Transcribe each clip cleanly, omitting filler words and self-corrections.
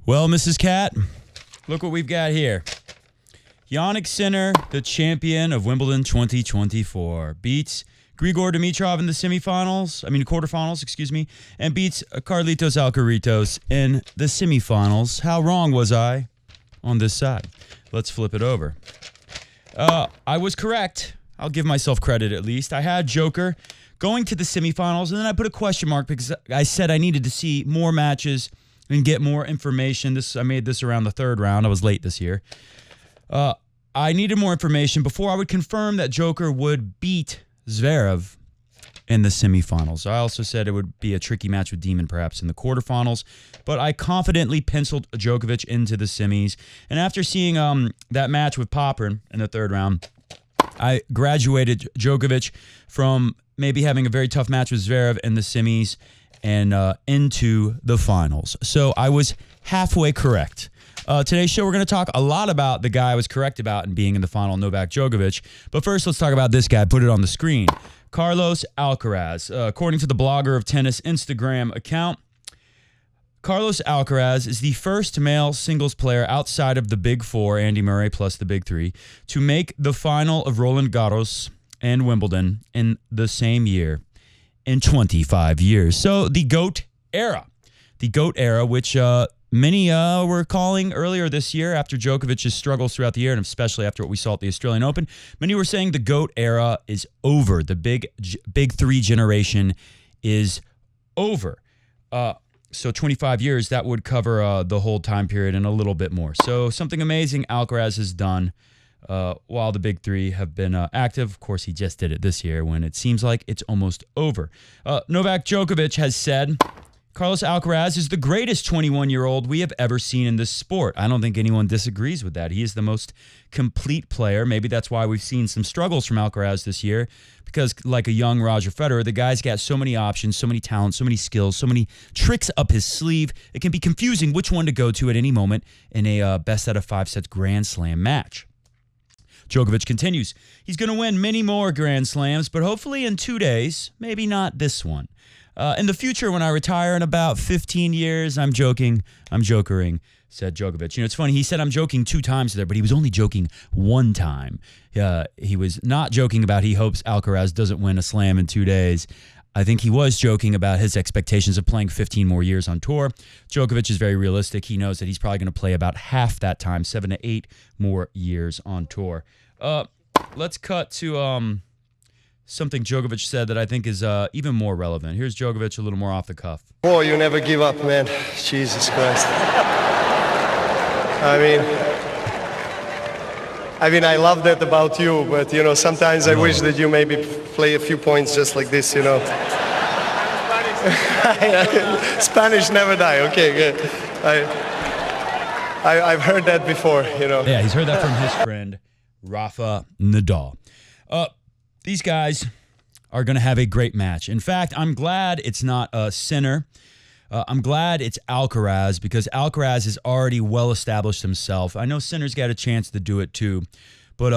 Well, Mrs. Cat, look what we've got here. Jannik Sinner, the champion of Wimbledon 2024, beats Grigor Dimitrov in the quarterfinals, and beats Carlitos Alcaraz in the semifinals. How wrong was I on this side? Let's flip it over. I was correct. I'll give myself credit at least. I had Joker going to the semifinals, and then I put a question mark because I said I needed to see more matches and get more information. I made this around the third round. I was late this year. I needed more information before I would confirm that Joker would beat Zverev in the semifinals. I also said it would be a tricky match with Demon perhaps in the quarterfinals, but I confidently penciled Djokovic into the semis. And after seeing that match with Popper in the third round, I graduated Djokovic from maybe having a very tough match with Zverev in the semis and into the finals. So I was halfway correct. Today's show, we're going to talk a lot about the guy I was correct about in being in the final, Novak Djokovic. But first, let's talk about this guy. Put it on the screen. Carlos Alcaraz. According to the Blogger of Tennis Instagram account, Carlos Alcaraz is the first male singles player outside of the Big Four, Andy Murray plus the Big Three, to make the final of Roland Garros and Wimbledon in the same year in 25 years. So the GOAT era. The GOAT era, which many were calling earlier this year after Djokovic's struggles throughout the year, and especially after what we saw at the Australian Open. Many were saying the GOAT era is over. The Big Three generation is over. So 25 years, that would cover the whole time period and a little bit more. So something amazing Alcaraz has done while the Big Three have been active. Of course, he just did it this year when it seems like it's almost over. Novak Djokovic has said, Carlos Alcaraz is the greatest 21-year-old we have ever seen in this sport. I don't think anyone disagrees with that. He is the most complete player. Maybe that's why we've seen some struggles from Alcaraz this year, because like a young Roger Federer, the guy's got so many options, so many talents, so many skills, so many tricks up his sleeve. It can be confusing which one to go to at any moment in a best out of 5 sets Grand Slam match. Djokovic continues. He's going to win many more Grand Slams, but hopefully in 2 days, maybe not this one. In the future, when I retire in about 15 years, I'm jokering, said Djokovic. It's funny, he said I'm joking 2 times there, but he was only joking 1 time. He was not joking about he hopes Alcaraz doesn't win a slam in 2 days. I think he was joking about his expectations of playing 15 more years on tour. Djokovic is very realistic. He knows that he's probably going to play about half that time, 7 to 8 more years on tour. Let's cut to something Djokovic said that I think is even more relevant. Here's Djokovic a little more off the cuff. Oh, you never give up, man. Jesus Christ. I mean, I love that about you, but, sometimes I wish that you maybe play a few points just like this, Spanish never die. Okay, good. I've heard that before, Yeah, he's heard that from his friend, Rafa Nadal. These guys are going to have a great match. In fact, I'm glad it's not Sinner. I'm glad it's Alcaraz, because Alcaraz has already well established himself. I know Sinner's got a chance to do it too. But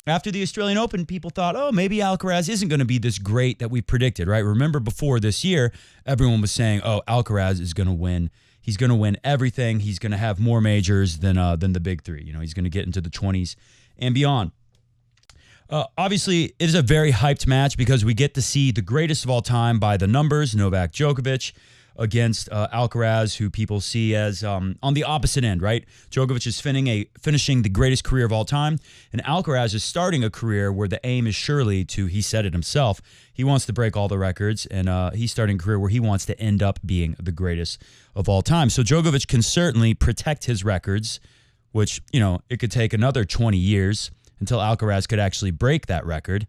after the Australian Open, people thought, maybe Alcaraz isn't going to be this great that we predicted, right? Remember before this year, everyone was saying, Alcaraz is going to win. He's going to win everything. He's going to have more majors than the Big Three. He's going to get into the 20s and beyond. Obviously, it is a very hyped match because we get to see the greatest of all time by the numbers, Novak Djokovic, against Alcaraz, who people see as on the opposite end, right? Djokovic is finishing the greatest career of all time, and Alcaraz is starting a career where the aim is surely to, he said it himself, he wants to break all the records, and he's starting a career where he wants to end up being the greatest of all time. So Djokovic can certainly protect his records, which, it could take another 20 years until Alcaraz could actually break that record.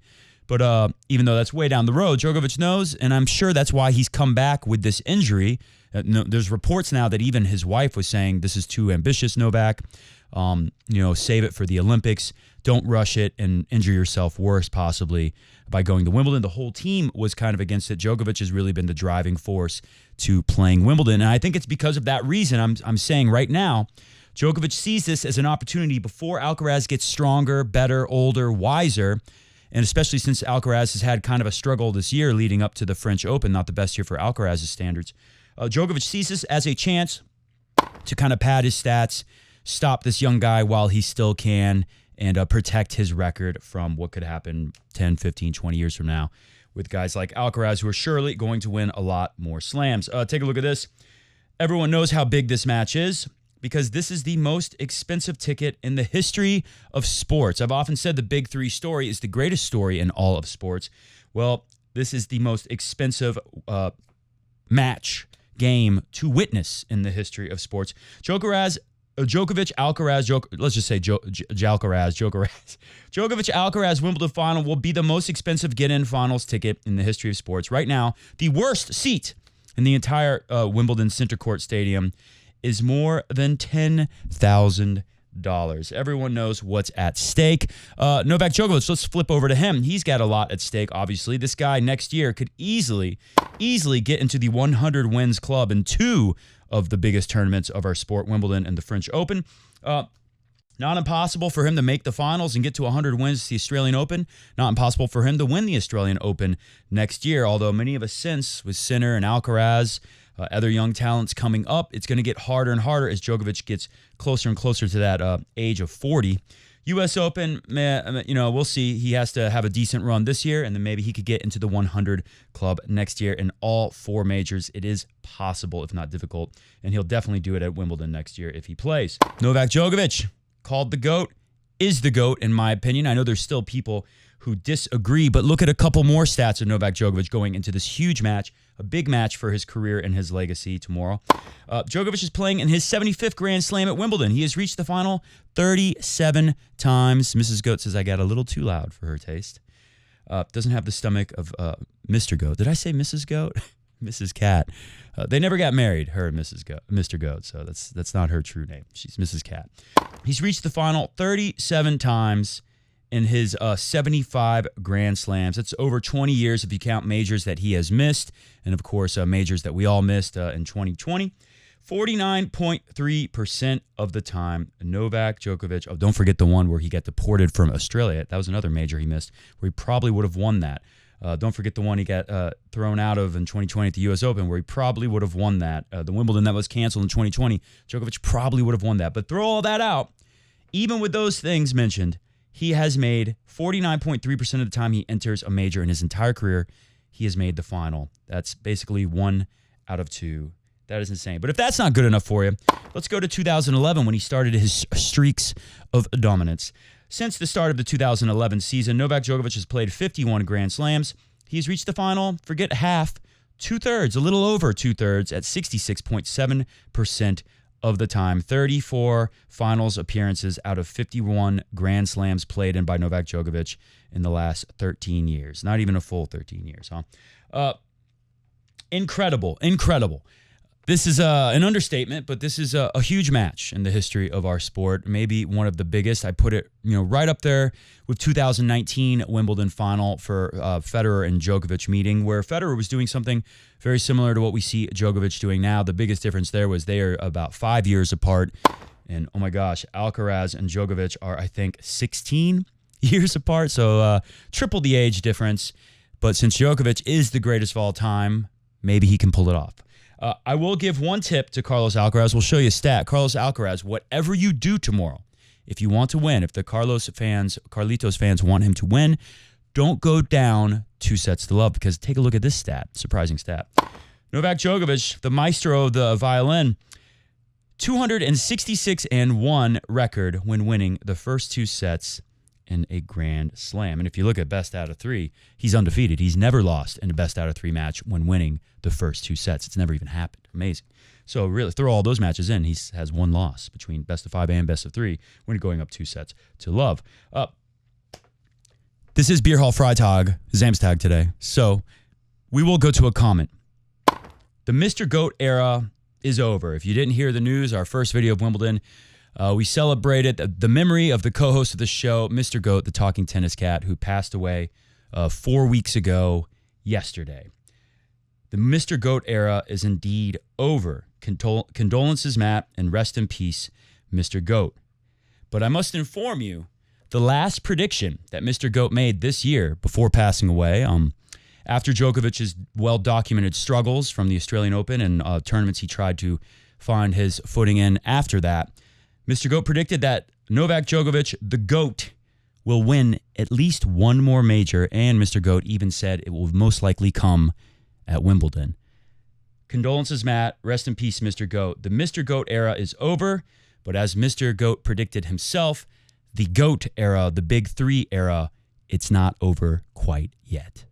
But even though that's way down the road, Djokovic knows, and I'm sure that's why he's come back with this injury. There's reports now that even his wife was saying, this is too ambitious, Novak. Save it for the Olympics. Don't rush it and injure yourself worse, possibly, by going to Wimbledon. The whole team was kind of against it. Djokovic has really been the driving force to playing Wimbledon. And I think it's because of that reason I'm saying right now, Djokovic sees this as an opportunity before Alcaraz gets stronger, better, older, wiser. And especially since Alcaraz has had kind of a struggle this year leading up to the French Open, not the best year for Alcaraz's standards. Djokovic sees this as a chance to kind of pad his stats, stop this young guy while he still can, and protect his record from what could happen 10, 15, 20 years from now with guys like Alcaraz, who are surely going to win a lot more slams. Take a look at this. Everyone knows how big this match is because this is the most expensive ticket in the history of sports. I've often said the Big Three story is the greatest story in all of sports. Well, this is the most expensive match game to witness in the history of sports. Djokovic, Alcaraz, let's just say Djokovic, Alcaraz Wimbledon final will be the most expensive get-in finals ticket in the history of sports. Right now, the worst seat in the entire Wimbledon Center Court Stadium is more than $10,000. Everyone knows what's at stake. Novak Djokovic, let's flip over to him. He's got a lot at stake, obviously. This guy next year could easily get into the 100 wins club in two of the biggest tournaments of our sport, Wimbledon and the French Open. Not impossible for him to make the finals and get to 100 wins at the Australian Open. Not impossible for him to win the Australian Open next year, although many of us since, with Sinner and Alcaraz, other young talents coming up, it's going to get harder and harder as Djokovic gets closer and closer to that age of 40. U.S. Open, we'll see. He has to have a decent run this year, and then maybe he could get into the 100 club next year in all four majors. It is possible, if not difficult, and he'll definitely do it at Wimbledon next year if he plays. Novak Djokovic, called the GOAT, is the GOAT in my opinion. I know there's still people who disagree, but look at a couple more stats of Novak Djokovic going into this huge match, a big match for his career and his legacy tomorrow. Djokovic is playing in his 75th Grand Slam at Wimbledon. He has reached the final 37 times. Mrs. Goat says I got a little too loud for her taste. Doesn't have the stomach of Mr. Goat. Did I say Mrs. Goat? Mrs. Cat. They never got married, her and Mr. Goat, so that's not her true name. She's Mrs. Cat. He's reached the final 37 times in his 75 Grand Slams. That's over 20 years if you count majors that he has missed, and of course majors that we all missed in 2020. 49.3% of the time, Novak Djokovic. Oh, don't forget the one where he got deported from Australia. That was another major he missed, where he probably would have won that. Don't forget the one he got thrown out of in 2020 at the U.S. Open, where he probably would have won that. The Wimbledon that was canceled in 2020, Djokovic probably would have won that. But throw all that out, even with those things mentioned, he has made 49.3% of the time he enters a major in his entire career, he has made the final. That's basically 1 out of 2. That is insane. But if that's not good enough for you, let's go to 2011 when he started his streaks of dominance. Since the start of the 2011 season, Novak Djokovic has played 51 Grand Slams. He's reached the final, forget half, two-thirds, a little over two-thirds at 66.7% of the time. 34 finals appearances out of 51 Grand Slams played in by Novak Djokovic in the last 13 years. Not even a full 13 years, huh? Incredible. This is an understatement, but this is a huge match in the history of our sport. Maybe one of the biggest. I put it, right up there with 2019 Wimbledon final for Federer and Djokovic meeting, where Federer was doing something very similar to what we see Djokovic doing now. The biggest difference there was they are about 5 years apart, and oh my gosh, Alcaraz and Djokovic are, I think, 16 years apart, so triple the age difference. But since Djokovic is the greatest of all time, maybe he can pull it off. I will give one tip to Carlos Alcaraz. We'll show you a stat. Carlos Alcaraz, whatever you do tomorrow, if you want to win, if the Carlitos fans want him to win, don't go down 2-0 because take a look at this stat, surprising stat. Novak Djokovic, the maestro of the violin, 266-1 record when winning the first 2 sets in a Grand Slam. And if you look at best out of 3, he's undefeated. He's never lost in a best out of 3 match when winning the first 2 sets. It's never even happened. Amazing. So really, throw all those matches in. He has 1 loss between best of 5 and best of 3 when going up 2 sets to love. This is Bierhall Freitag, Samstag today. So we will go to a comment. The Mr. GOAT era is over. If you didn't hear the news, our first video of Wimbledon, we celebrated the memory of the co-host of the show, Mr. GOAT, the talking tennis cat, who passed away 4 weeks ago yesterday. The Mr. GOAT era is indeed over. Condolences, Matt, and rest in peace, Mr. GOAT. But I must inform you, the last prediction that Mr. GOAT made this year before passing away, after Djokovic's well-documented struggles from the Australian Open and tournaments he tried to find his footing in after that. Mr. GOAT predicted that Novak Djokovic, the GOAT, will win at least one more major, and Mr. GOAT even said it will most likely come at Wimbledon. Condolences, Matt. Rest in peace, Mr. GOAT. The Mr. GOAT era is over, but as Mr. GOAT predicted himself, the GOAT era, the Big Three era, it's not over quite yet.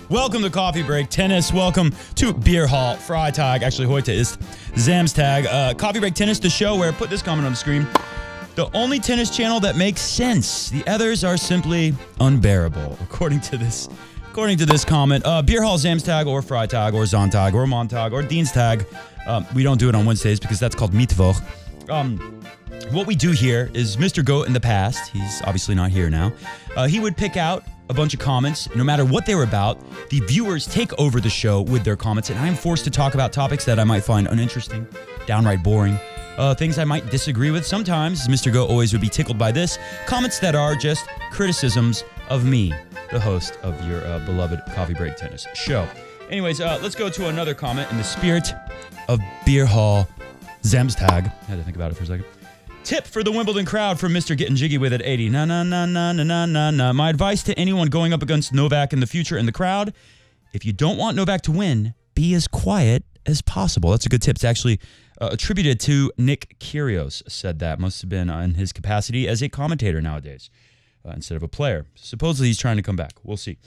Welcome to Coffee Break Tennis. Welcome to Bierhall, Freitag. Actually, heute ist Samstag. Coffee Break Tennis, the show where, put this comment on the screen, the only tennis channel that makes sense. The others are simply unbearable, according to this comment. Bierhall, Samstag, or Freitag, or Sonntag, or Montag, or Dienstag. We don't do it on Wednesdays because that's called Mittwoch. What we do here is Mr. GOAT in the past, he's obviously not here now, he would pick out a bunch of comments, no matter what they were about. The viewers take over the show with their comments, and I am forced to talk about topics that I might find uninteresting, downright boring, things I might disagree with. Sometimes, Mr. GOAT always would be tickled by this, comments that are just criticisms of me, the host of your beloved Coffee Break Tennis show. Anyways, let's go to another comment in the spirit of Bierhall Samstag. I had to think about it for a second. Tip for the Wimbledon crowd from Mr. Getting Jiggy with at 80. Na na na na na na na na. My advice to anyone going up against Novak in the future in the crowd: if you don't want Novak to win, be as quiet as possible. That's a good tip. It's actually attributed to Nick Kyrgios. Said that must have been in his capacity as a commentator nowadays instead of a player. Supposedly he's trying to come back. We'll see.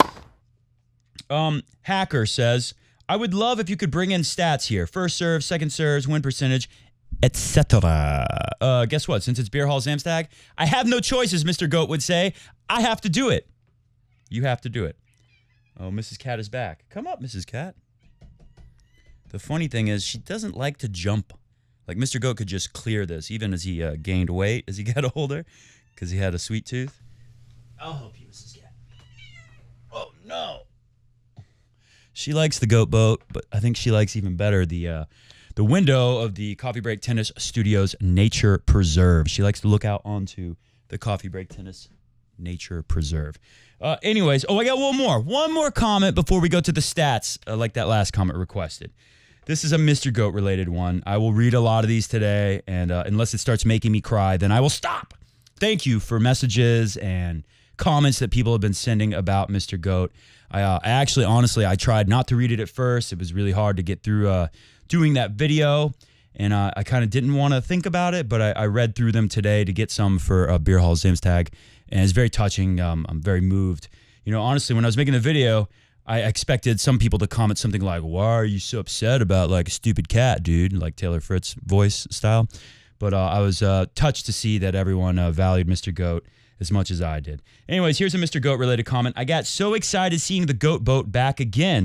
Hacker says, I would love if you could bring in stats here: first serve, second serves, win percentage, etc. Guess what? Since it's Bierhall Samstag, I have no choice, as Mr. GOAT would say. I have to do it. You have to do it. Oh, Mrs. Cat is back. Come up, Mrs. Cat. The funny thing is, she doesn't like to jump. Like, Mr. GOAT could just clear this, even as he gained weight as he got older, because he had a sweet tooth. I'll help you, Mrs. Cat. Oh, no. She likes the goat boat, but I think she likes even better the window of the Coffee Break Tennis Studio's Nature Preserve. She likes to look out onto the Coffee Break Tennis Nature Preserve. Anyways, I got one more comment before we go to the stats, like that last comment requested. This is a Mr. GOAT related one. I will read a lot of these today, and unless it starts making me cry, then I will stop. Thank you for messages and comments that people have been sending about Mr. GOAT. I actually, honestly, I tried not to read it at first. It was really hard to get through doing that video, and I kind of didn't want to think about it, but I read through them today to get some for Bierhall Samstag, and it's very touching. I'm very moved. You know, honestly, when I was making the video, I expected some people to comment something like, why are you so upset about, like, a stupid cat, dude, like Taylor Fritz voice style. But I was touched to see that everyone valued Mr. GOAT as much as I did. Anyways, here's a Mr. GOAT related comment. I got so excited seeing the GOAT boat back again.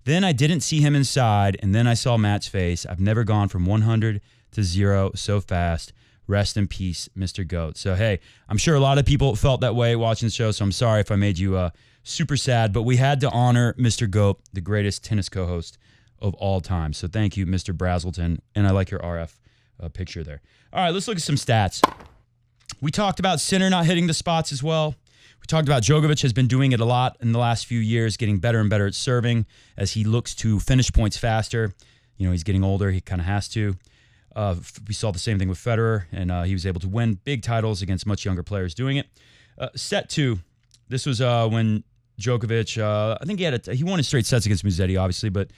Then I didn't see him inside, and then I saw Matt's face. I've never gone from 100 to 0 so fast. Rest in peace, Mr. GOAT. So, hey, I'm sure a lot of people felt that way watching the show, so I'm sorry if I made you super sad, but we had to honor Mr. GOAT, the greatest tennis co-host of all time. So thank you, Mr. Brazelton, and I like your RF picture there. All right, let's look at some stats. We talked about Sinner not hitting the spots as well. We talked about Djokovic has been doing it a lot in the last few years, getting better and better at serving as he looks to finish points faster. You know, he's getting older. He kind of has to. We saw the same thing with Federer, and he was able to win big titles against much younger players doing it. Set 2. This was when Djokovic, I think he won his straight sets against Musetti, obviously, but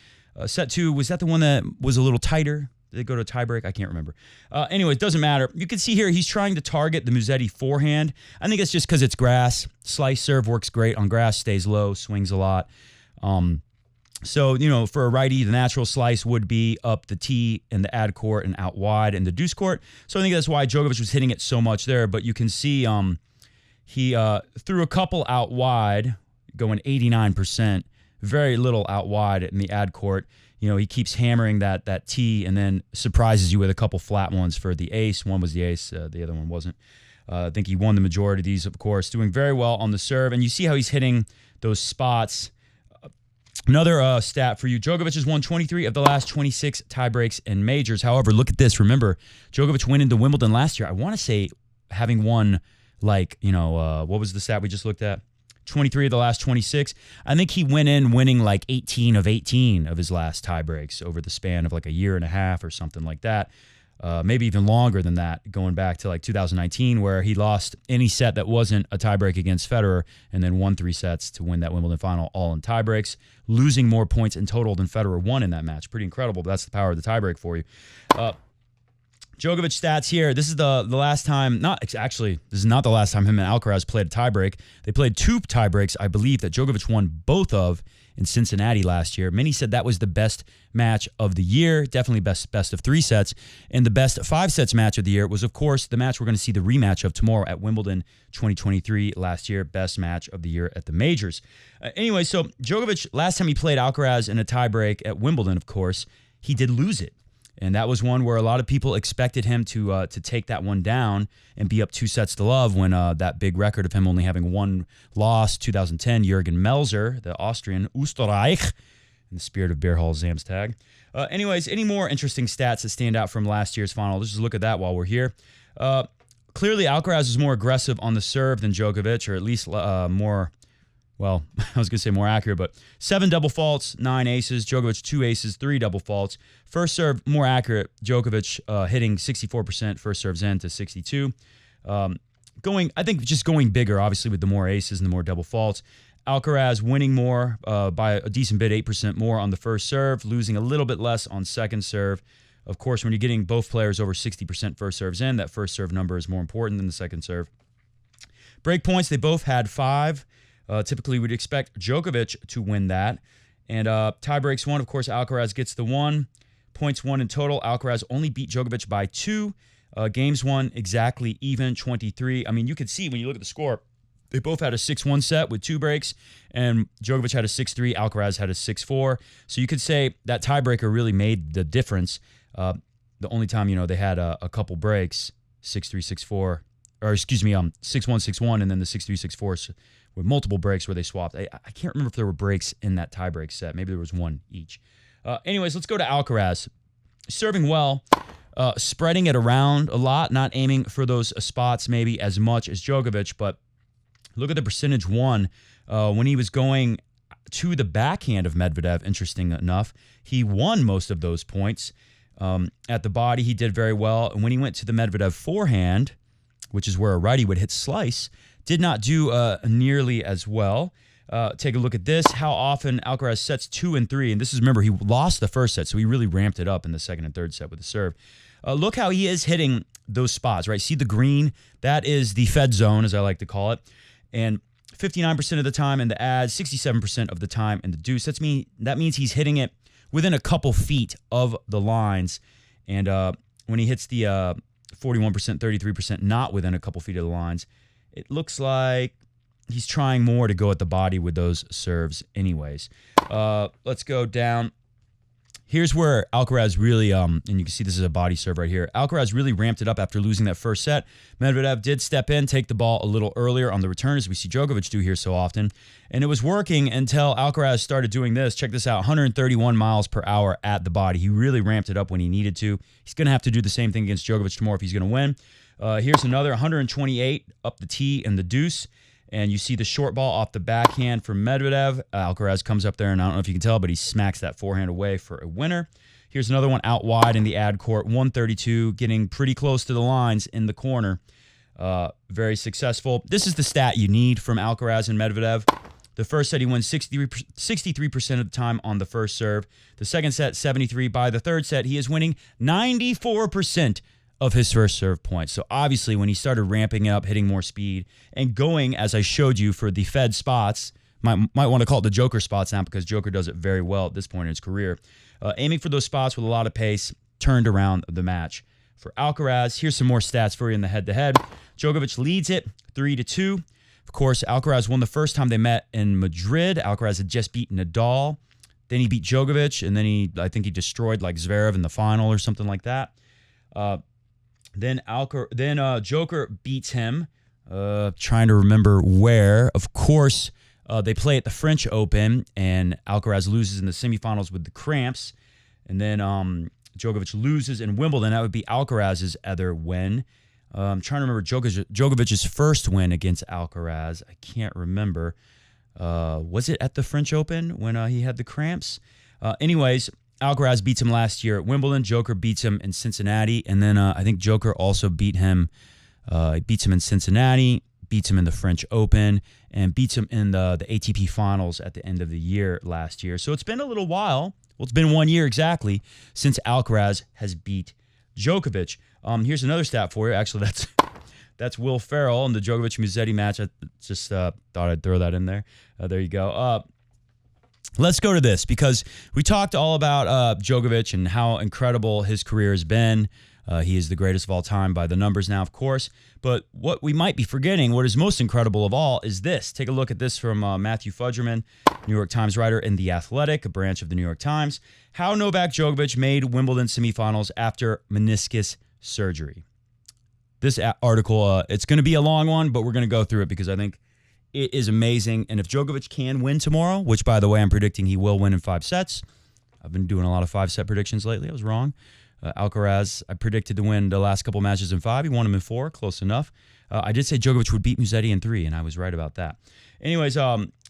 set 2, was that the one that was a little tighter? Did they go to a tiebreak? I can't remember. Anyway, it doesn't matter. You can see here he's trying to target the Musetti forehand. I think it's just because it's grass. Slice serve works great on grass, stays low, swings a lot. So, you know, for a righty, the natural slice would be up the tee in the ad court and out wide in the deuce court. So I think that's why Djokovic was hitting it so much there. But you can see he threw a couple out wide, going 89%. Very little out wide in the ad court. You know, he keeps hammering that tee and then surprises you with a couple flat ones for the ace. One was the ace, the other one wasn't. I think he won the majority of these, of course, doing very well on the serve. And you see how he's hitting those spots. Another stat for you, Djokovic has won 23 of the last 26 tiebreaks and majors. However, look at this. Remember, Djokovic went into Wimbledon last year, I want to say, having won like, what was the stat we just looked at? 23 of the last 26. I think he went in winning like 18 of 18 of his last tie breaks over the span of like a year and a half or something like that. Maybe even longer than that, going back to like 2019, where he lost any set that wasn't a tiebreak against Federer and then won 3 sets to win that Wimbledon final, all in tiebreaks, losing more points in total than Federer won in that match. Pretty incredible, but that's the power of the tiebreak for you. Djokovic stats here. This is the last time, this is not the last time him and Alcaraz played a tiebreak. They played 2 tiebreaks, I believe, that Djokovic won both of in Cincinnati last year. Many said that was the best match of the year, definitely best of 3 sets. And the best 5 sets match of the year was, of course, the match we're going to see the rematch of tomorrow at Wimbledon 2023 last year, best match of the year at the majors. Anyway, so Djokovic, last time he played Alcaraz in a tiebreak at Wimbledon, of course, he did lose it. And that was one where a lot of people expected him to take that one down and be up 2-0 when that big record of him only having 1 loss, 2010, Jürgen Melzer, the Austrian, Österreich, in the spirit of Bierhall Samstag. Anyways, any more interesting stats that stand out from last year's final? Let's just look at that while we're here. Clearly, Alcaraz is more aggressive on the serve than Djokovic, or at least more... Well, I was going to say more accurate, but 7 double faults, 9 aces. Djokovic, 2 aces, 3 double faults. First serve, more accurate. Djokovic hitting 64%, first serves in to 62. I think just going bigger, obviously, with the more aces and the more double faults. Alcaraz winning more by a decent bit, 8% more on the first serve, losing a little bit less on second serve. Of course, when you're getting both players over 60% first serves in, that first serve number is more important than the second serve. Break points, they both had 5. Typically, we'd expect Djokovic to win that. And tie breaks 1, of course, Alcaraz gets the 1. Points 1 in total. Alcaraz only beat Djokovic by 2. Games 1, exactly even, 23. I mean, you could see when you look at the score, they both had a 6-1 set with 2 breaks, and Djokovic had a 6-3, Alcaraz had a 6-4. So you could say that tiebreaker really made the difference. The only time, they had a couple breaks, 6-3, 6-4, or 6-1, 6-1, and then the 6-3, 6-4 with multiple breaks where they swapped. I can't remember if there were breaks in that tiebreak set. Maybe there was 1 each. Anyways, let's go to Alcaraz. Serving well, spreading it around a lot, not aiming for those spots maybe as much as Djokovic, but look at the percentage won when he was going to the backhand of Medvedev, interesting enough. He won most of those points. At the body, he did very well. And when he went to the Medvedev forehand, which is where a righty would hit slice, did not do nearly as well. Take a look at this. How often Alcaraz sets 2 and 3. And this is, remember, he lost the first set, so he really ramped it up in the second and third set with the serve. Look how he is hitting those spots, right? See the green? That is the Fed zone, as I like to call it. And 59% of the time in the ad, 67% of the time in the deuce. That means he's hitting it within a couple feet of the lines. And when he hits the 41%, 33%, not within a couple feet of the lines, it looks like he's trying more to go at the body with those serves anyways. Let's go down. Here's where Alcaraz really, and you can see this is a body serve right here. Alcaraz really ramped it up after losing that first set. Medvedev did step in, take the ball a little earlier on the return, as we see Djokovic do here so often. And it was working until Alcaraz started doing this. Check this out, 131 miles per hour at the body. He really ramped it up when he needed to. He's going to have to do the same thing against Djokovic tomorrow if he's going to win. Here's another 128 up the tee and the deuce. And you see the short ball off the backhand from Medvedev. Alcaraz comes up there, and I don't know if you can tell, but he smacks that forehand away for a winner. Here's another one out wide in the ad court, 132, getting pretty close to the lines in the corner. Very successful. This is the stat you need from Alcaraz and Medvedev. The first set, he wins 63% of the time on the first serve. The second set, 73%. By the third set, he is winning 94% of his first serve points. So obviously when he started ramping up, hitting more speed, and going, as I showed you, for the Fed spots, might want to call it the Joker spots now because Joker does it very well at this point in his career. Aiming for those spots with a lot of pace, turned around the match. For Alcaraz, here's some more stats for you in the head-to-head. Djokovic leads it 3-2. Of course, Alcaraz won the first time they met in Madrid. Alcaraz had just beaten Nadal. Then he beat Djokovic, and then I think he destroyed like Zverev in the final or something like that. Then Joker beats him. Trying to remember where. Of course, they play at the French Open, and Alcaraz loses in the semifinals with the cramps. And then Djokovic loses in Wimbledon. That would be Alcaraz's other win. I'm trying to remember Djokovic's first win against Alcaraz. I can't remember. Was it at the French Open when he had the cramps? Anyways, Alcaraz beats him last year at Wimbledon. Joker beats him in Cincinnati. And then I think Joker also beats him in Cincinnati, beats him in the French Open, and beats him in the ATP Finals at the end of the year last year. So it's been a little while. Well, it's been 1 year exactly since Alcaraz has beat Djokovic. Here's another stat for you. Actually, that's Will Ferrell in the Djokovic-Musetti match. I just thought I'd throw that in there. There you go. Let's go to this because we talked all about Djokovic and how incredible his career has been. He is the greatest of all time by the numbers now, of course. But what we might be forgetting, what is most incredible of all, is this. Take a look at this from Matthew Fudgerman, New York Times writer in The Athletic, a branch of the New York Times. How Novak Djokovic made Wimbledon semifinals after meniscus surgery. This article, it's going to be a long one, but we're going to go through it because I think it is amazing. And if Djokovic can win tomorrow, which, by the way, I'm predicting he will win in 5 sets. I've been doing a lot of 5-set predictions lately. I was wrong. Alcaraz, I predicted to win the last couple matches in 5. He won them in 4. Close enough. I did say Djokovic would beat Musetti in 3, and I was right about that. Anyways,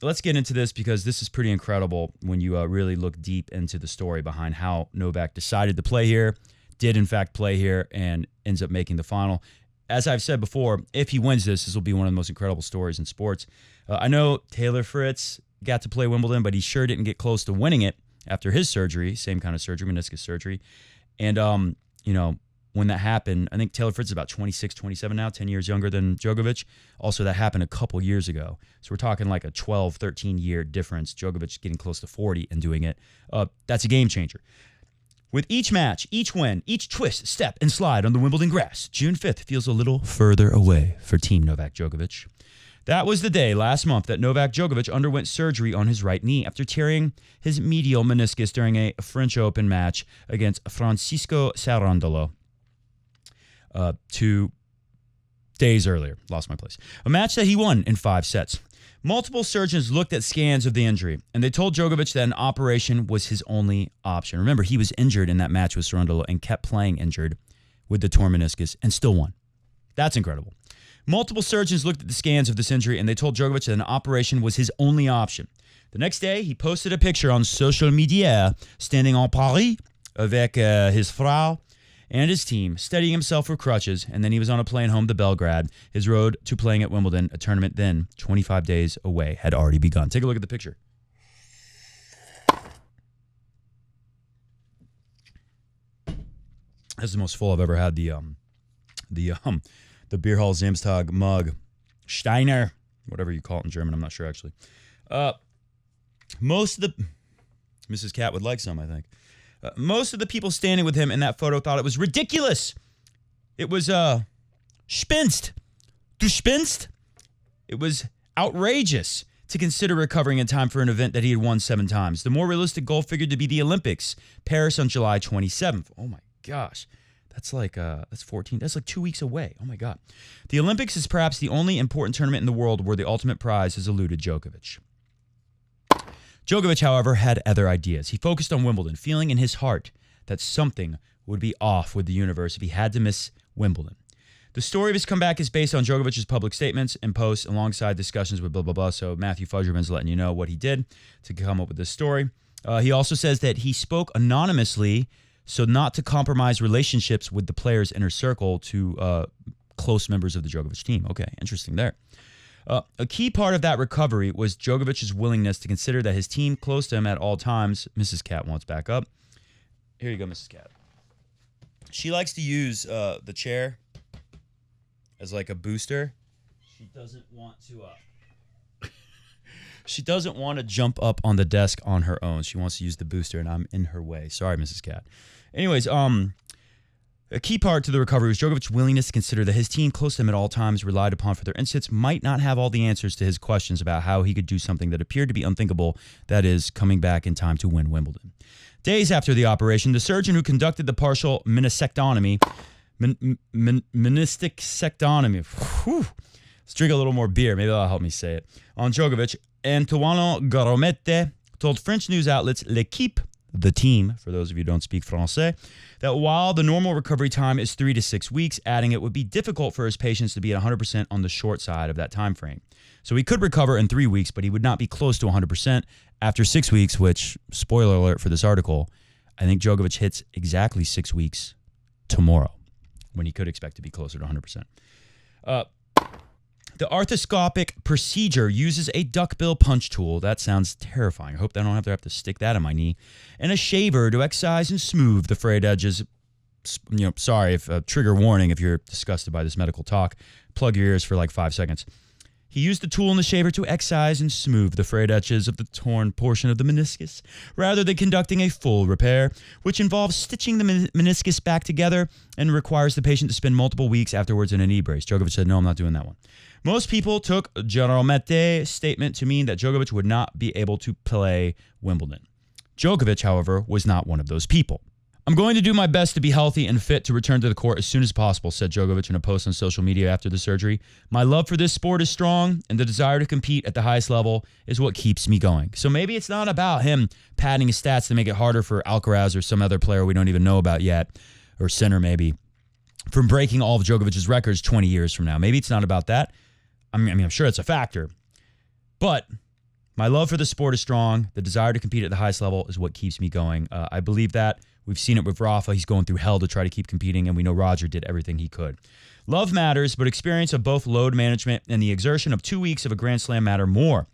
let's get into this because this is pretty incredible when you really look deep into the story behind how Novak decided to play here, did in fact play here, and ends up making the final. As I've said before, if he wins this will be one of the most incredible stories in sports. I know Taylor Fritz got to play Wimbledon, but he sure didn't get close to winning it after his surgery, same kind of surgery, meniscus surgery. And, when that happened, I think Taylor Fritz is about 26, 27 now, 10 years younger than Djokovic. Also, that happened a couple years ago. So we're talking like a 12, 13-year difference. Djokovic getting close to 40 and doing it. That's a game changer. With each match, each win, each twist, step, and slide on the Wimbledon grass, June 5th feels a little further away for Team Novak Djokovic. That was the day last month that Novak Djokovic underwent surgery on his right knee after tearing his medial meniscus during a French Open match against Francisco Cerundolo 2 days earlier. Lost my place. A match that he won in 5 sets. Multiple surgeons looked at scans of the injury, and they told Djokovic that an operation was his only option. Remember, he was injured in that match with Cerundolo and kept playing injured with the torn meniscus and still won. That's incredible. Multiple surgeons looked at the scans of this injury, and they told Djokovic that an operation was his only option. The next day, he posted a picture on social media standing en Paris avec his Frau and his team, steadying himself with crutches, and then he was on a plane home to Belgrade. His road to playing at Wimbledon, a tournament then 25 days away, had already begun. Take a look at the picture. This is the most full I've ever had. The Bierhall Samstag mug, Steiner, whatever you call it in German. I'm not sure actually. Most of the Mrs. Cat would like some, I think. Most of the people standing with him in that photo thought it was ridiculous. It was Spinst. Du Spinst? It was outrageous to consider recovering in time for an event that he had won 7 times. The more realistic goal figured to be the Olympics, Paris on July 27th. Oh my gosh. That's like that's 14. That's like 2 weeks away. Oh my God. The Olympics is perhaps the only important tournament in the world where the ultimate prize has eluded Djokovic. Djokovic, however, had other ideas. He focused on Wimbledon, feeling in his heart that something would be off with the universe if he had to miss Wimbledon. The story of his comeback is based on Djokovic's public statements and posts alongside discussions with blah, blah, blah. So Matthew Fudgerman's letting you know what he did to come up with this story. He also says that he spoke anonymously so not to compromise relationships with the players' inner circle to close members of the Djokovic team. Okay, interesting there. A key part of that recovery was Djokovic's willingness to consider that his team close to him at all times. Mrs. Cat wants back up. Here you go, Mrs. Cat. She likes to use the chair as like a booster. She doesn't want to. She doesn't want to jump up on the desk on her own. She wants to use the booster, and I'm in her way. Sorry, Mrs. Cat. Anyways, a key part to the recovery was Djokovic's willingness to consider that his team close to him at all times, relied upon for their insights, might not have all the answers to his questions about how he could do something that appeared to be unthinkable, that is, coming back in time to win Wimbledon. Days after the operation, the surgeon who conducted the partial meniscectomy, let's drink a little more beer, maybe that'll help me say it, on Djokovic, Antoine Garomette told French news outlets L'Equipe the team, for those of you who don't speak Francais, that while the normal recovery time is 3 to 6 weeks, adding it would be difficult for his patients to be at 100% on the short side of that time frame. So he could recover in 3 weeks, but he would not be close to 100% after 6 weeks, which, spoiler alert for this article, I think Djokovic hits exactly 6 weeks tomorrow when he could expect to be closer to 100%. The arthroscopic procedure uses a duckbill punch tool. That sounds terrifying. I hope I don't have to stick that in my knee. And a shaver to excise and smooth the frayed edges. Sorry, if trigger warning if you're disgusted by this medical talk. Plug your ears for like 5 seconds. He used the tool and the shaver to excise and smooth the frayed edges of the torn portion of the meniscus, rather than conducting a full repair, which involves stitching the meniscus back together and requires the patient to spend multiple weeks afterwards in a knee brace. Djokovic said, no, I'm not doing that one. Most people took General Mette's statement to mean that Djokovic would not be able to play Wimbledon. Djokovic, however, was not one of those people. I'm going to do my best to be healthy and fit to return to the court as soon as possible, said Djokovic in a post on social media after the surgery. My love for this sport is strong, and the desire to compete at the highest level is what keeps me going. So maybe it's not about him padding his stats to make it harder for Alcaraz or some other player we don't even know about yet, or Sinner maybe, from breaking all of Djokovic's records 20 years from now. Maybe it's not about that. I mean, I'm sure it's a factor. But my love for the sport is strong. The desire to compete at the highest level is what keeps me going. I believe that. We've seen it with Rafa. He's going through hell to try to keep competing, and we know Roger did everything he could. Love matters, but experience of both load management and the exertion of 2 weeks of a Grand Slam matter more.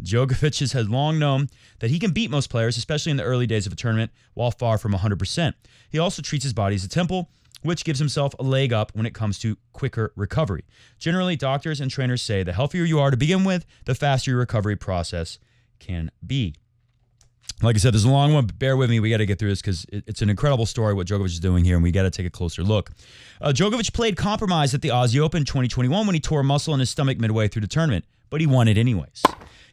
Djokovic has long known that he can beat most players, especially in the early days of a tournament, while far from 100%. He also treats his body as a temple, which gives himself a leg up when it comes to quicker recovery. Generally, doctors and trainers say the healthier you are to begin with, the faster your recovery process can be. Like I said, there's a long one, but bear with me. We got to get through this because it's an incredible story what Djokovic is doing here, and we got to take a closer look. Djokovic played compromised at the Aussie Open 2021 when he tore a muscle in his stomach midway through the tournament, but he won it anyways.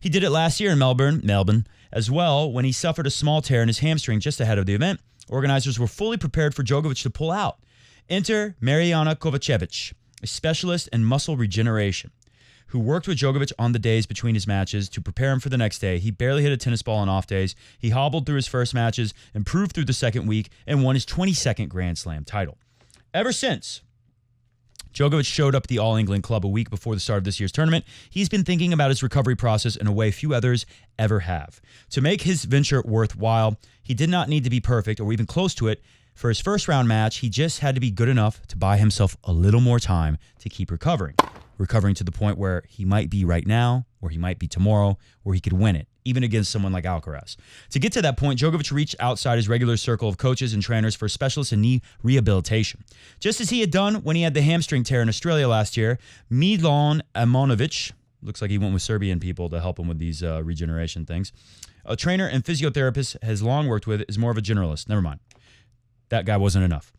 He did it last year in Melbourne as well when he suffered a small tear in his hamstring just ahead of the event. Organizers were fully prepared for Djokovic to pull out. Enter Mariana Kovacevic, a specialist in muscle regeneration, who worked with Djokovic on the days between his matches to prepare him for the next day. He barely hit a tennis ball on off days. He hobbled through his first matches, improved through the second week, and won his 22nd Grand Slam title. Ever since Djokovic showed up at the All England Club a week before the start of this year's tournament, he's been thinking about his recovery process in a way few others ever have. To make his venture worthwhile, he did not need to be perfect or even close to it. For his first round match, he just had to be good enough to buy himself a little more time to keep recovering to the point where he might be right now, or he might be tomorrow, where he could win it, even against someone like Alcaraz. To get to that point, Djokovic reached outside his regular circle of coaches and trainers for specialists in knee rehabilitation. Just as he had done when he had the hamstring tear in Australia last year, Milan Amonovic, looks like he went with Serbian people to help him with these regeneration things, a trainer and physiotherapist has long worked with, is more of a generalist. Never mind. That guy wasn't enough.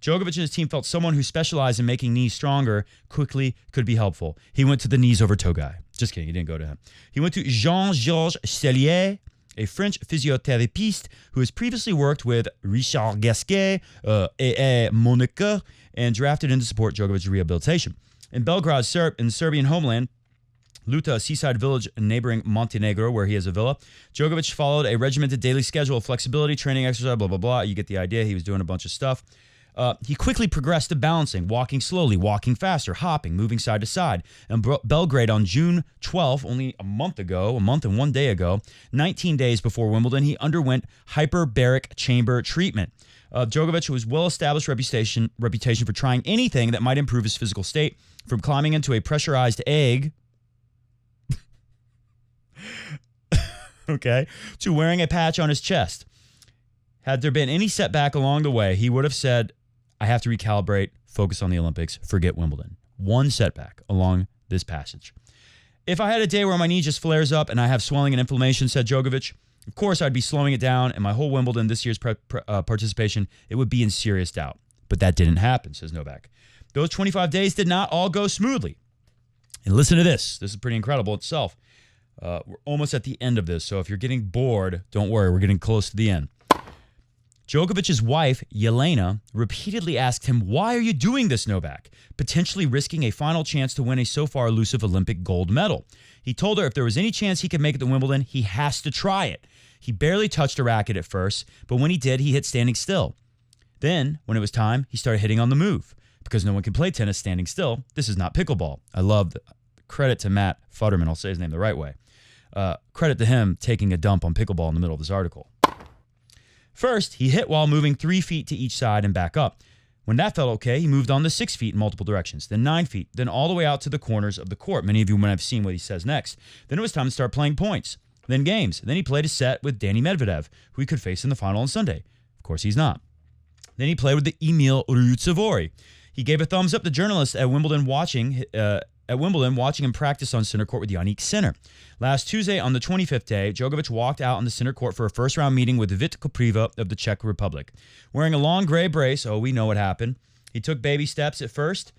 Djokovic and his team felt someone who specialized in making knees stronger quickly could be helpful. He went to the knees over toe guy. Just kidding, he didn't go to him. He went to Jean-Georges Cellier, a French physiotherapist who has previously worked with Richard Gasquet, A.A. Monica, and drafted in to support Djokovic's rehabilitation. In Belgrade, in Serbian homeland, Luta, a seaside village in neighboring Montenegro, where he has a villa, Djokovic followed a regimented daily schedule of flexibility, training, exercise, blah, blah, blah. You get the idea. He was doing a bunch of stuff. He quickly progressed to balancing, walking slowly, walking faster, hopping, moving side to side. In Belgrade on June 12th, only a month and 1 day ago, 19 days before Wimbledon, he underwent hyperbaric chamber treatment. Djokovic, who has well-established reputation for trying anything that might improve his physical state, from climbing into a pressurized egg, okay, to wearing a patch on his chest. Had there been any setback along the way, he would have said, I have to recalibrate, focus on the Olympics, forget Wimbledon. One setback along this passage. If I had a day where my knee just flares up and I have swelling and inflammation, said Djokovic, of course I'd be slowing it down, and my whole Wimbledon this year's participation, it would be in serious doubt. But that didn't happen, says Novak. Those 25 days did not all go smoothly. And listen to this. This is pretty incredible itself. We're almost at the end of this, so if you're getting bored, don't worry, we're getting close to the end. Djokovic's wife, Yelena, repeatedly asked him, why are you doing this, Novak? Potentially risking a final chance to win a so far elusive Olympic gold medal. He told her if there was any chance he could make it to Wimbledon, he has to try it. He barely touched a racket at first, but when he did, he hit standing still. Then, when it was time, he started hitting on the move. Because no one can play tennis standing still, this is not pickleball. I love credit to Matt Futterman. I'll say his name the right way. Credit to him taking a dump on pickleball in the middle of this article. First, he hit while moving 3 feet to each side and back up. When that felt okay, he moved on to 6 feet in multiple directions, then 9 feet, then all the way out to the corners of the court. Many of you might have seen what he says next. Then it was time to start playing points, then games. Then he played a set with Danny Medvedev, who he could face in the final on Sunday. Of course, he's not. Then he played with the Emil Ruutsevori. He gave a thumbs up to journalists at Wimbledon watching him practice on center court with Yannick Sinner. Last Tuesday, on the 25th day, Djokovic walked out on the center court for a first-round meeting with Vit Kopriva of the Czech Republic. Wearing a long gray brace, we know what happened. He took baby steps at first,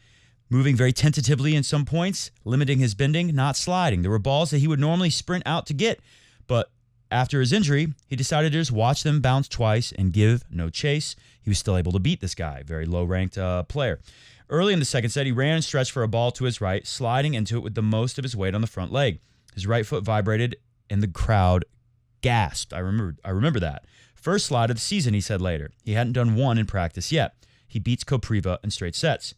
moving very tentatively in some points, limiting his bending, not sliding. There were balls that he would normally sprint out to get, but after his injury, he decided to just watch them bounce twice and give no chase. He was still able to beat this guy, very low-ranked player. Early in the second set, he ran and stretched for a ball to his right, sliding into it with the most of his weight on the front leg. His right foot vibrated, and the crowd gasped. I remember that. First slide of the season, he said later. He hadn't done one in practice yet. He beats Kopriva in straight sets.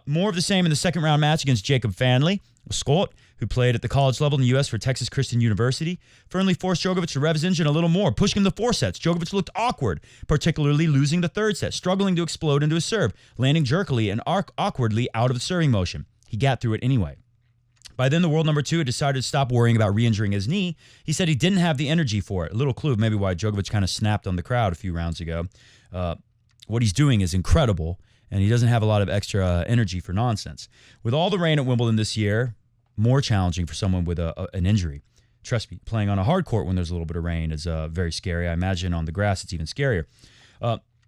More of the same in the second-round match against Jacob Fanley, a Scot who played at the college level in the U.S. for Texas Christian University. Fernley forced Djokovic to rev his engine a little more, pushing him to 4 sets. Djokovic looked awkward, particularly losing the third set, struggling to explode into his serve, landing jerkily and awkwardly out of the serving motion. He got through it anyway. By then, the world number 2 had decided to stop worrying about re-injuring his knee. He said he didn't have the energy for it. A little clue of maybe why Djokovic kind of snapped on the crowd a few rounds ago. What he's doing is incredible, and he doesn't have a lot of extra energy for nonsense. With all the rain at Wimbledon this year, more challenging for someone with an injury. Trust me, playing on a hard court when there's a little bit of rain is very scary. I imagine on the grass it's even scarier.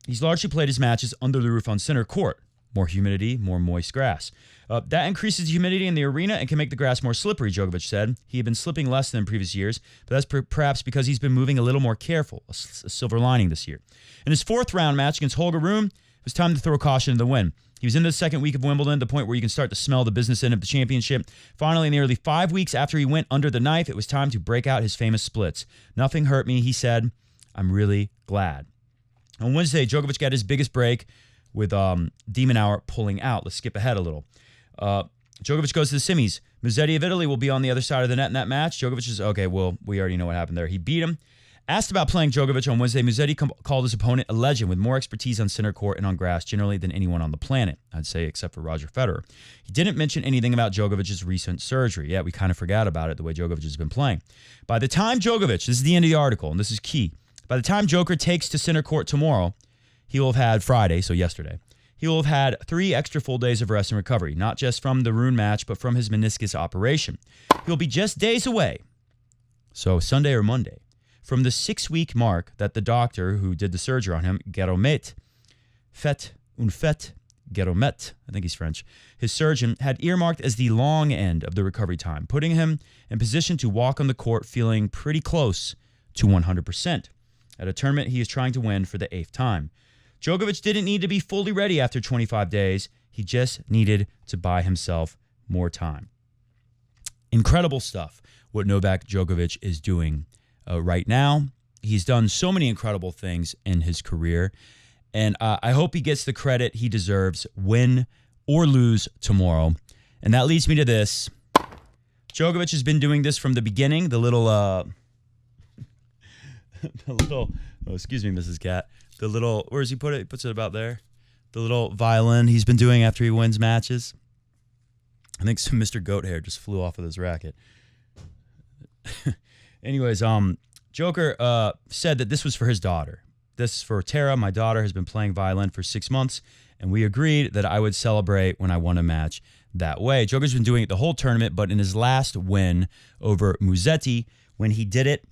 He's largely played his matches under the roof on center court. More humidity, more moist grass. That increases the humidity in the arena and can make the grass more slippery, Djokovic said. He had been slipping less than in previous years, but that's perhaps because he's been moving a little more careful, a silver lining this year. In his 4th round match against Holger Rune, it was time to throw caution to the wind. He was in the second week of Wimbledon, the point where you can start to smell the business end of the championship. Finally, nearly 5 weeks after he went under the knife, it was time to break out his famous splits. Nothing hurt me, he said. I'm really glad. On Wednesday, Djokovic got his biggest break with Demon Hour pulling out. Let's skip ahead a little. Djokovic goes to the semis. Musetti of Italy will be on the other side of the net in that match. Djokovic is, okay, well, we already know what happened there. He beat him. Asked about playing Djokovic on Wednesday, Musetti called his opponent a legend with more expertise on center court and on grass generally than anyone on the planet, I'd say, except for Roger Federer. He didn't mention anything about Djokovic's recent surgery. Yeah, we kind of forgot about it, the way Djokovic has been playing. By the time Djokovic, this is the end of the article, and this is key, by the time Joker takes to center court tomorrow, he will have had Friday, so yesterday, he will have had 3 extra full days of rest and recovery, not just from the Rune match, but from his meniscus operation. He'll be just days away, so Sunday or Monday, from the 6-week mark that the doctor who did the surgery on him, Geromet, Geromet, I think he's French, his surgeon, had earmarked as the long end of the recovery time, putting him in position to walk on the court feeling pretty close to 100% at a tournament he is trying to win for the 8th time. Djokovic didn't need to be fully ready after 25 days. He just needed to buy himself more time. Incredible stuff, what Novak Djokovic is doing right now. He's done so many incredible things in his career, and I hope he gets the credit he deserves, win or lose tomorrow. And that leads me to this. Djokovic has been doing this from the beginning. The little, oh, excuse me, Mrs. Cat. The little, where does he put it? He puts it about there. The little violin he's been doing after he wins matches. I think some Mr. Goat Hair just flew off of this racket. Anyways, Joker said that this was for his daughter. This is for Tara. My daughter has been playing violin for 6 months, and we agreed that I would celebrate when I won a match that way. Joker's been doing it the whole tournament, but in his last win over Musetti, when he did it,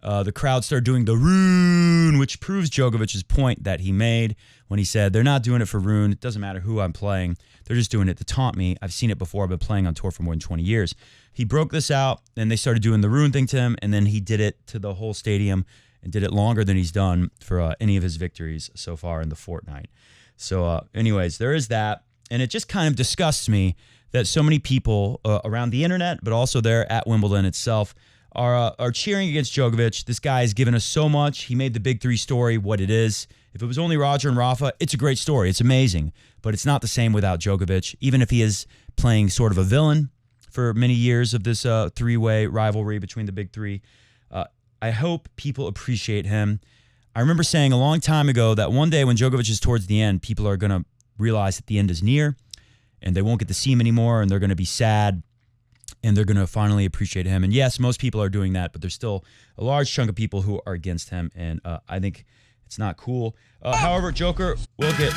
the crowd started doing the Rune, which proves Djokovic's point that he made when he said, they're not doing it for Rune. It doesn't matter who I'm playing. They're just doing it to taunt me. I've seen it before. I've been playing on tour for more than 20 years. He broke this out, and they started doing the Rune thing to him, and then he did it to the whole stadium and did it longer than he's done for any of his victories so far in the fortnight. So anyways, there is that, and it just kind of disgusts me that so many people around the internet, but also there at Wimbledon itself, are cheering against Djokovic. This guy has given us so much. He made the Big Three story what it is. If it was only Roger and Rafa, it's a great story. It's amazing. But it's not the same without Djokovic, even if he is playing sort of a villain for many years of this three-way rivalry between the Big Three. I hope people appreciate him. I remember saying a long time ago that one day when Djokovic is towards the end, people are going to realize that the end is near and they won't get to see him anymore and they're going to be sad and they're going to finally appreciate him. And yes, most people are doing that, but there's still a large chunk of people who are against him, and I think it's not cool. However, Joker will get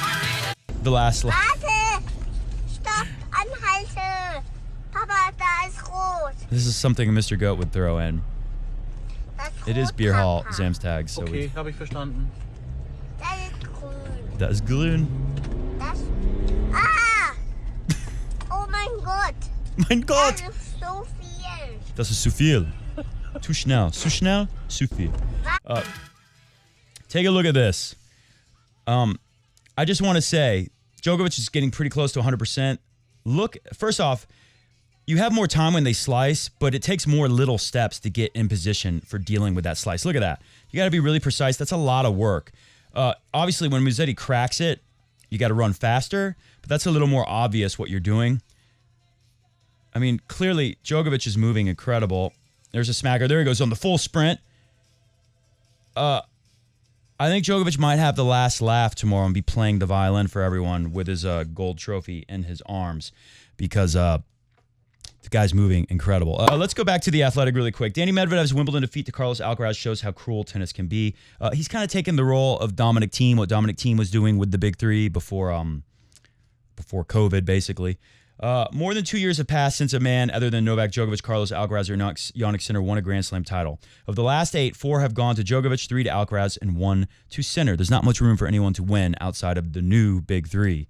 the last... Stop, anhalte. Papa, da ist rot. This is something Mr. Goat would throw in. It is Bierhall, Samstag. So Okay, habe ich verstanden. Das ist grün. Das ist grün. Das... Ah! Oh mein Gott. Mein Gott! Das ist so viel. Das ist zu viel. Too schnell. Zu schnell, zu viel. Take a look at this. I just want to say, Djokovic is getting pretty close to 100%. Look, first off, you have more time when they slice, but it takes more little steps to get in position for dealing with that slice. Look at that. You got to be really precise. That's a lot of work. Obviously, when Musetti cracks it, you got to run faster, but that's a little more obvious what you're doing. I mean, clearly, Djokovic is moving incredible. There's a smacker. There he goes on the full sprint. I think Djokovic might have the last laugh tomorrow and be playing the violin for everyone with his gold trophy in his arms because the guy's moving incredible. Let's go back to the Athletic really quick. Danny Medvedev's Wimbledon defeat to Carlos Alcaraz shows how cruel tennis can be. He's kind of taken the role of Dominic Thiem, what Dominic Thiem was doing with the Big Three before COVID, basically. More than 2 years have passed since a man other than Novak Djokovic, Carlos Alcaraz, or Jannik Sinner won a Grand Slam title. Of the last 8, 4 have gone to Djokovic, 3 to Alcaraz, and 1 to Sinner. There's not much room for anyone to win outside of the new Big Three.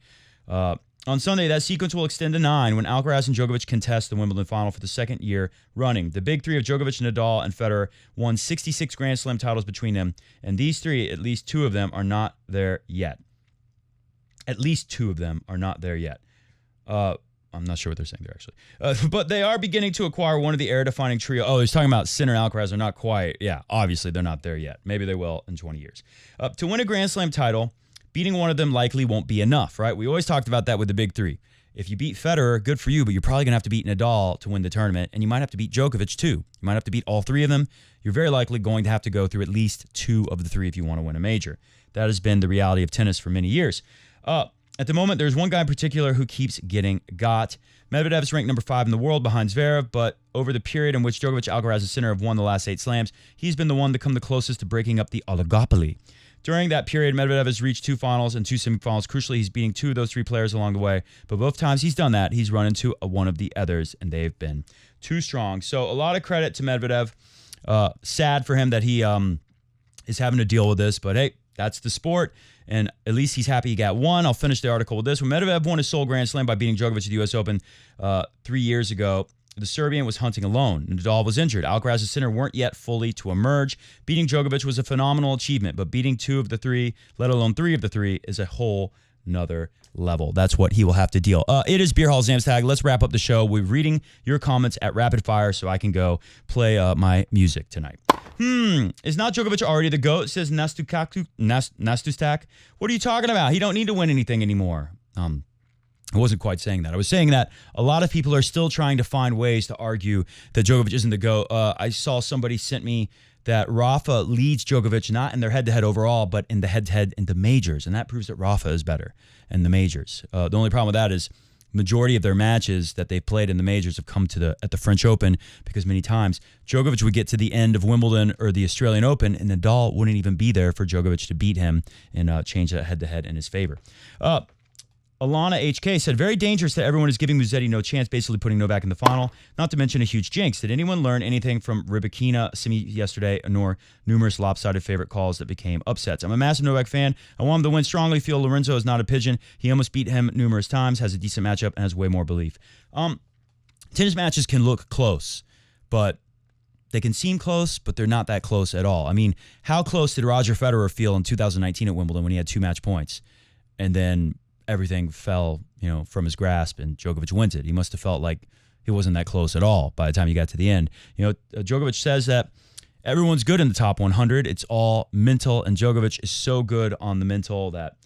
On Sunday, that sequence will extend to 9 when Alcaraz and Djokovic contest the Wimbledon final for the second year running. The Big Three of Djokovic, Nadal, and Federer won 66 Grand Slam titles between them, and these three, at least 2 of them, are not there yet. At least 2 of them are not there yet. I'm not sure what they're saying there, actually. But they are beginning to acquire one of the era-defining trio. Oh, he's talking about Sinner and Alcaraz are not quite. Yeah, obviously they're not there yet. Maybe they will in 20 years. To win a Grand Slam title, beating one of them likely won't be enough, right? We always talked about that with the Big Three. If you beat Federer, good for you, but you're probably going to have to beat Nadal to win the tournament, and you might have to beat Djokovic too. You might have to beat all 3 of them. You're very likely going to have to go through at least 2 of the 3 if you want to win a major. That has been the reality of tennis for many years. At the moment, there's one guy in particular who keeps getting got. Medvedev is ranked number 5 in the world behind Zverev, but over the period in which Djokovic, Alcaraz, and Sinner have won the last 8 slams, he's been the one to come the closest to breaking up the oligopoly. During that period, Medvedev has reached 2 finals and 2 semifinals. Crucially, he's beating 2 of those 3 players along the way, but both times he's done that, he's run into one of the others, and they've been too strong. So a lot of credit to Medvedev. Sad for him that he is having to deal with this, but hey, that's the sport. And at least he's happy he got one. I'll finish the article with this. When Medvedev won his sole Grand Slam by beating Djokovic at the U.S. Open 3 years ago, the Serbian was hunting alone. Nadal was injured. Alcaraz and Sinner weren't yet fully to emerge. Beating Djokovic was a phenomenal achievement, but beating 2 of the 3, let alone 3 of the 3, is a whole nother level. That's what he will have to deal. It is Bierhall Samstag. Let's wrap up the show. We're reading your comments at rapid fire so I can go play my music tonight. Is not Djokovic already the GOAT, says Nastustak. What are you talking about? He don't need to win anything anymore. I wasn't quite saying that. I was saying that a lot of people are still trying to find ways to argue that Djokovic isn't the GOAT. I saw somebody sent me that Rafa leads Djokovic not in their head-to-head overall, but in the head-to-head in the majors, and that proves that Rafa is better in the majors. The only problem with that is majority of their matches that they've played in the majors have come to at the French Open because many times Djokovic would get to the end of Wimbledon or the Australian Open and Nadal wouldn't even be there for Djokovic to beat him and change that head-to-head in his favor. Alana HK said, very dangerous that everyone is giving Musetti no chance, basically putting Novak in the final, not to mention a huge jinx. Did anyone learn anything from Rybakina semi yesterday, nor numerous lopsided favorite calls that became upsets? I'm a massive Novak fan. I want him to win strongly. Feel Lorenzo is not a pigeon. He almost beat him numerous times, has a decent matchup, and has way more belief. Tennis matches can look close, but they can seem close, but they're not that close at all. I mean, how close did Roger Federer feel in 2019 at Wimbledon when he had 2 match points? And then everything fell, from his grasp and Djokovic wins it. He must have felt like he wasn't that close at all by the time you got to the end. Djokovic says that everyone's good in the top 100. It's all mental, and Djokovic is so good on the mental that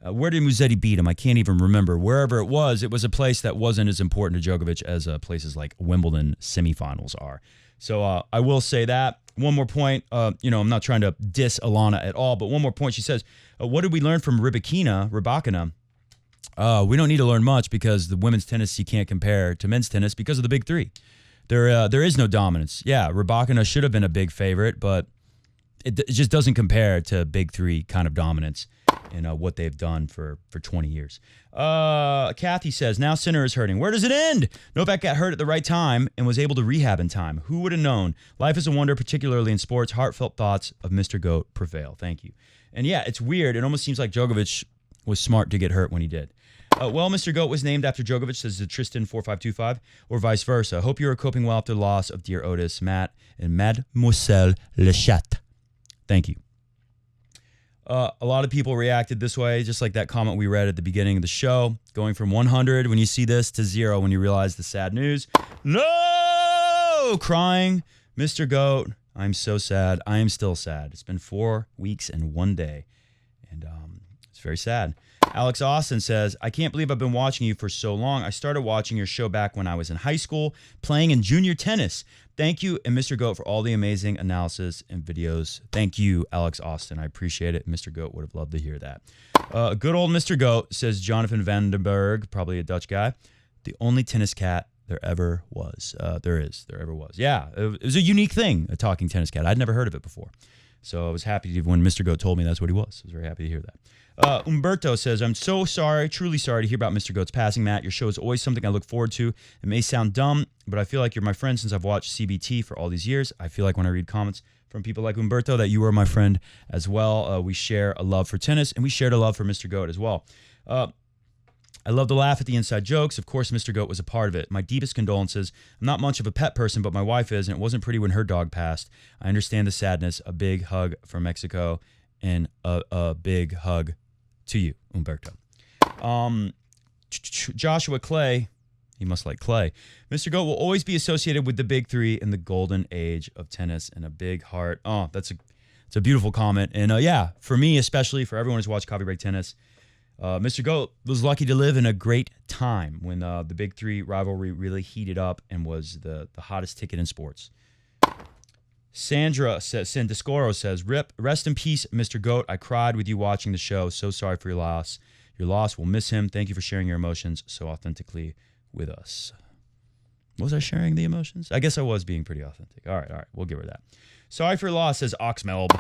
where did Musetti beat him? I can't even remember. Wherever it was a place that wasn't as important to Djokovic as places like Wimbledon semifinals are. So I will say that. One more point. I'm not trying to diss Alana at all, but one more point. She says, what did we learn from Rybakina? We don't need to learn much because the women's tennis you can't compare to men's tennis because of the big three. There is no dominance. Yeah, Rybakina should have been a big favorite, but it just doesn't compare to big three kind of dominance and what they've done for 20 years. Kathy says, now Sinner is hurting. Where does it end? Novak got hurt at the right time and was able to rehab in time. Who would have known? Life is a wonder, particularly in sports. Heartfelt thoughts of Mr. GOAT prevail. Thank you. And yeah, it's weird. It almost seems like Djokovic was smart to get hurt when he did. Mr. GOAT was named after Djokovic, says the Tristan4525, or vice versa. Hope you are coping well after the loss of dear Otis, Matt, and Mademoiselle Le Chat. Thank you. A lot of people reacted this way, just like that comment we read at the beginning of the show, going from 100 when you see this to 0 when you realize the sad news. No! Crying. Mr. GOAT, I'm so sad. I am still sad. It's been 4 weeks and 1 day, and it's very sad. Alex Austin says, I can't believe I've been watching you for so long. I started watching your show back when I was in high school, playing in junior tennis. Thank you, and Mr. GOAT, for all the amazing analysis and videos. Thank you, Alex Austin. I appreciate it. Mr. GOAT would have loved to hear that. Good old Mr. GOAT, says Jonathan Vandenberg, probably a Dutch guy. The only tennis cat there ever was. There ever was. Yeah, it was a unique thing, a talking tennis cat. I'd never heard of it before. So I was happy when Mr. GOAT told me that's what he was. I was very happy to hear that. Umberto says, I'm so sorry, truly sorry to hear about Mr. GOAT's passing, Matt. Your show is always something I look forward to. It may sound dumb, but I feel like you're my friend since I've watched CBT for all these years. I feel like when I read comments from people like Umberto that you are my friend as well. We share a love for tennis, and we shared a love for Mr. GOAT as well. I love to laugh at the inside jokes. Of course, Mr. GOAT was a part of it. My deepest condolences. I'm not much of a pet person, but my wife is, and it wasn't pretty when her dog passed. I understand the sadness. A big hug from Mexico, and a big hug to you, Umberto. Joshua Clay, he must like clay. Mr. GOAT will always be associated with the big three in the golden age of tennis, and a big heart. Oh, it's a beautiful comment. And yeah, for me, especially for everyone who's watched Coffee Break Tennis, Mr. GOAT was lucky to live in a great time when the big three rivalry really heated up and was the hottest ticket in sports. Sandra Sindiscoro says, rest in peace, Mr. GOAT. I cried with you watching the show. So sorry for your loss. Your loss, we'll miss him. Thank you for sharing your emotions so authentically with us. Was I sharing the emotions? I guess I was being pretty authentic. All right. We'll give her that. Sorry for your loss, says Oxmelb.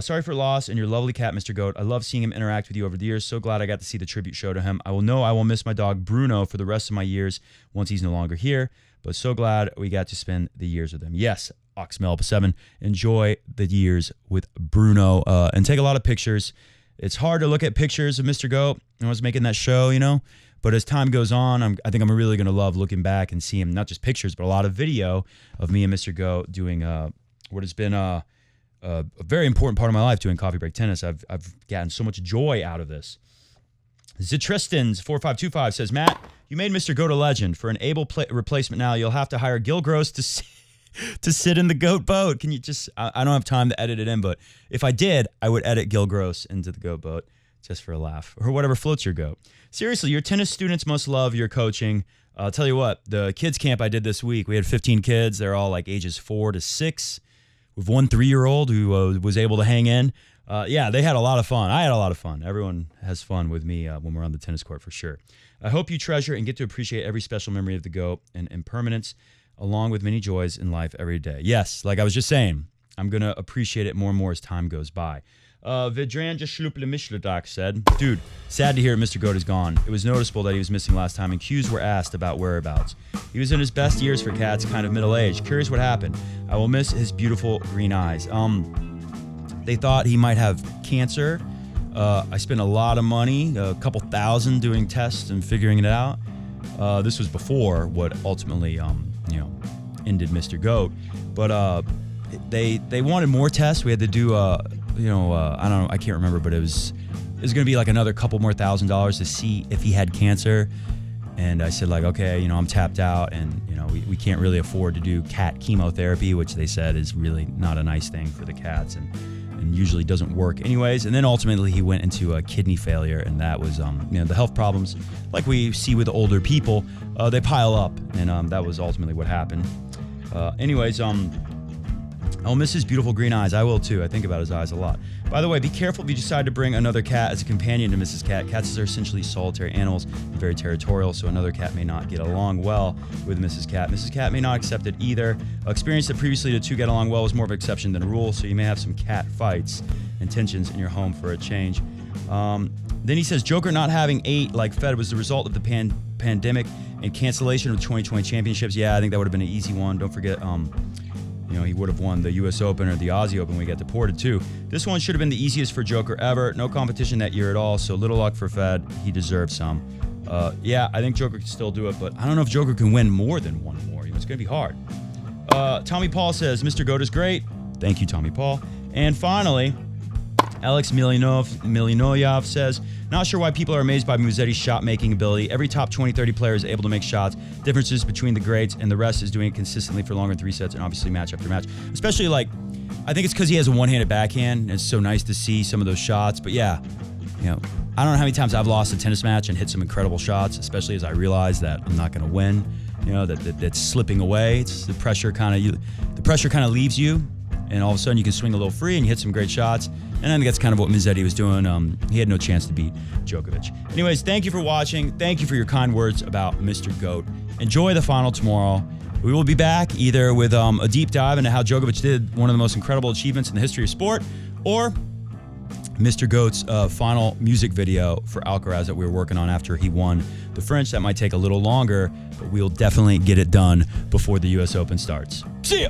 Sorry for your loss and your lovely cat, Mr. GOAT. I love seeing him interact with you over the years. So glad I got to see the tribute show to him. I will miss my dog, Bruno, for the rest of my years once he's no longer here. But so glad we got to spend the years with him. Yes, Oxmelb7. Enjoy the years with Bruno and take a lot of pictures. It's hard to look at pictures of Mr. GOAT. I was making that show, But as time goes on, I think I'm really going to love looking back and seeing not just pictures, but a lot of video of me and Mr. GOAT doing what has been a very important part of my life, doing Coffee Break Tennis. I've gotten so much joy out of this. Zitristans4525 says, Matt, you made Mr. GOAT a legend. For an able replacement now, you'll have to hire Gil Gross to sit in the GOAT boat. Can you just, I don't have time to edit it in, but if I did, I would edit Gil Gross into the GOAT boat just for a laugh, or whatever floats your GOAT. Seriously, your tennis students must love your coaching. I'll tell you what, the kids camp I did this week, we had 15 kids. They're all like ages 4 to 6 with one 3-year-old who was able to hang in. Yeah, they had a lot of fun. I had a lot of fun. Everyone has fun with me when we're on the tennis court for sure. I hope you treasure and get to appreciate every special memory of the GOAT and impermanence, along with many joys in life every day. Yes, like I was just saying, I'm going to appreciate it more and more as time goes by. Vidran Jashluplemischladak said, dude, sad to hear Mr. GOAT is gone. It was noticeable that he was missing last time, and cues were asked about whereabouts. He was in his best years for cats, kind of middle-aged. Curious what happened. I will miss his beautiful green eyes. They thought he might have cancer. I spent a lot of money, a couple thousand, doing tests and figuring it out. This was before what ultimately, ended Mr. GOAT. But they wanted more tests. We had to do, I don't know, I can't remember, but it was going to be like another couple more $1,000s to see if he had cancer. And I said, like, okay, I'm tapped out, and, we can't really afford to do cat chemotherapy, which they said is really not a nice thing for the cats and usually doesn't work anyways. And then ultimately he went into a kidney failure, and that was, the health problems, like we see with older people, they pile up, and that was ultimately what happened. I'll miss his beautiful green eyes. I will too. I think about his eyes a lot. By the way, be careful if you decide to bring another cat as a companion to Mrs. Cat. Cats are essentially solitary animals and very territorial, so another cat may not get along well with Mrs. Cat. Mrs. Cat may not accept it either. Experience that previously the two get along well was more of an exception than a rule, so you may have some cat fights and tensions in your home for a change. Then he says, Joker not having 8 like Fed was the result of the pandemic and cancellation of the 2020 championships. Yeah, I think that would have been an easy one. Don't forget, he would have won the U.S. Open or the Aussie Open when he got deported, too. This one should have been the easiest for Joker ever. No competition that year at all, so little luck for Fed. He deserves some. I think Joker can still do it, but I don't know if Joker can win more than one more. It's going to be hard. Tommy Paul says, Mr. Goat is great. Thank you, Tommy Paul. And finally, Alex Milinoyev says, not sure why people are amazed by Musetti's shot-making ability. Every top 20, 30 player is able to make shots. Differences between the greats and the rest is doing it consistently for longer than 3 sets and obviously match after match. Especially, I think it's because he has a one-handed backhand. It's so nice to see some of those shots. But yeah, I don't know how many times I've lost a tennis match and hit some incredible shots, especially as I realize that I'm not going to win, that's slipping away. It's the pressure kind of leaves you, and all of a sudden you can swing a little free and you hit some great shots. And I think that's kind of what Musetti was doing. He had no chance to beat Djokovic. Anyways, thank you for watching. Thank you for your kind words about Mr. GOAT. Enjoy the final tomorrow. We will be back either with a deep dive into how Djokovic did one of the most incredible achievements in the history of sport, or Mr. GOAT's final music video for Alcaraz that we were working on after he won the French. That might take a little longer, but we'll definitely get it done before the U.S. Open starts. See ya!